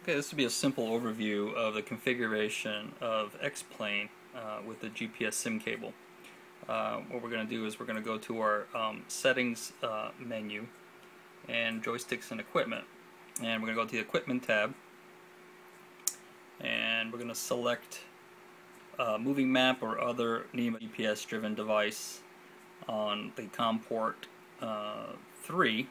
Okay, this would be a simple overview of the configuration of X-Plane with the GPSsimcable. What we're going to do is we're going to go to our settings menu and joysticks and equipment, and we're going to go to the equipment tab, and we're going to select moving map or other NEMA GPS driven device on the COM port 3.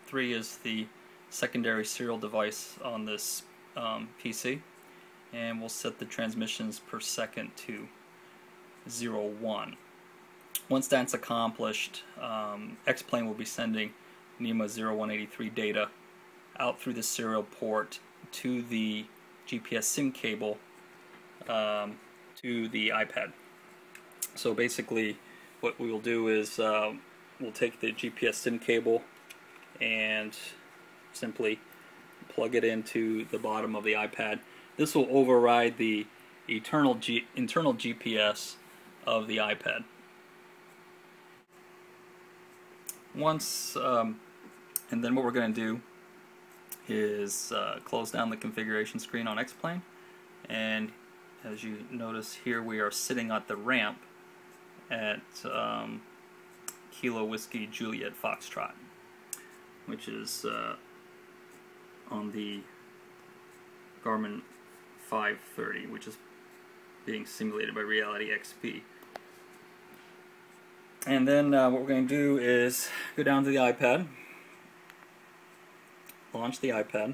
3 is the secondary serial device on this PC, and we'll set the transmissions per second to 0.1. Once that's accomplished, X-Plane will be sending NEMA 0183 data out through the serial port to the GPSsimcable to the iPad. So basically what we will do is we'll take the GPSsimcable and simply plug it into the bottom of the iPad. This will override the internal GPS of the iPad. And then what we're going to do is close down the configuration screen on X-Plane, and as you notice here, we are sitting at the ramp at Kilo Whiskey Juliet Foxtrot, which is on the Garmin 530, which is being simulated by Reality XP. And then what we're going to do is go down to the iPad, launch the iPad,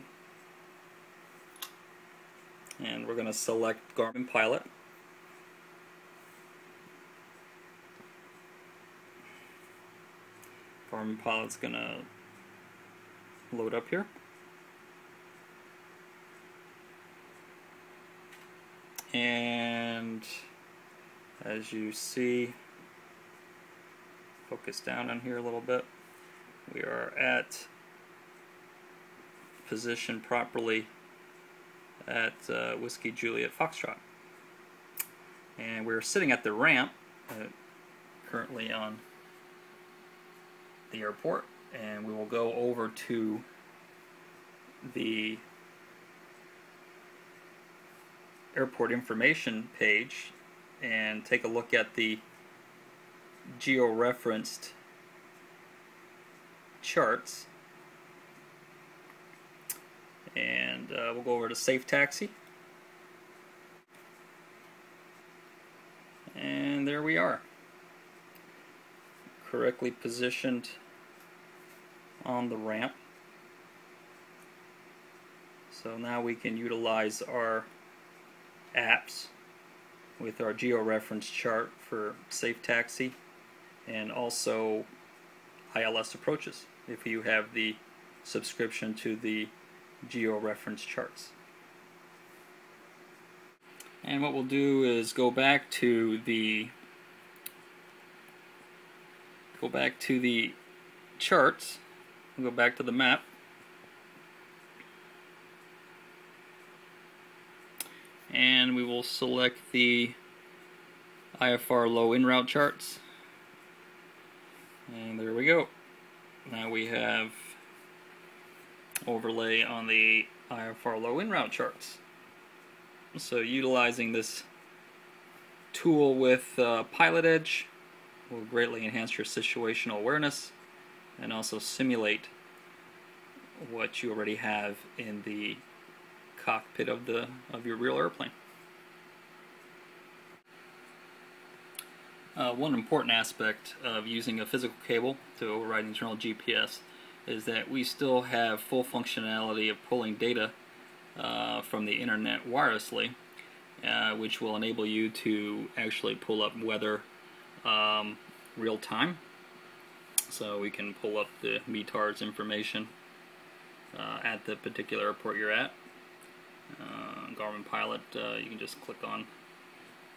and we're going to select Garmin Pilot. Garmin Pilot's going to load up here. And as you see, focus down on here a little bit, we are at positioned properly at Whiskey Juliet Foxtrot. And we're sitting at the ramp currently on the airport, and we will go over to the airport information page and take a look at the geo-referenced charts, and we'll go over to Safe Taxi, and there we are, correctly positioned on the ramp. So now we can utilize our apps with our geo-reference chart for Safe Taxi and also ILS approaches if you have the subscription to the geo-reference charts. And what we'll do is go back to the charts, we'll go back to the map, and we will select the IFR low in route charts, and there we go. Now we have overlay on the IFR low in route charts. So utilizing this tool with Pilot Edge will greatly enhance your situational awareness and also simulate what you already have in the cockpit of your real airplane. One important aspect of using a physical cable to override internal GPS is that we still have full functionality of pulling data from the internet wirelessly, which will enable you to actually pull up weather real time. So we can pull up the METARS information at the particular airport you're at. Garmin Pilot, you can just click on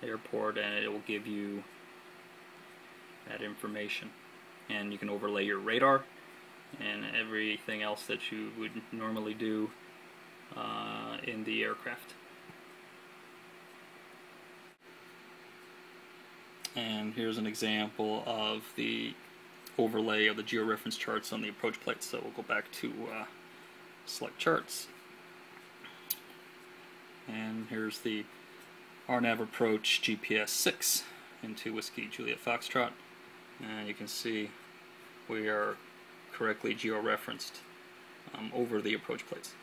the airport and it will give you that information, and you can overlay your radar and everything else that you would normally do in the aircraft. And here's an example of the overlay of the georeference charts on the approach plate. So we'll go back to select charts, And here's the RNAV approach GPS 6 into Whiskey Juliet Foxtrot. And you can see we are correctly geo-referenced over the approach plates.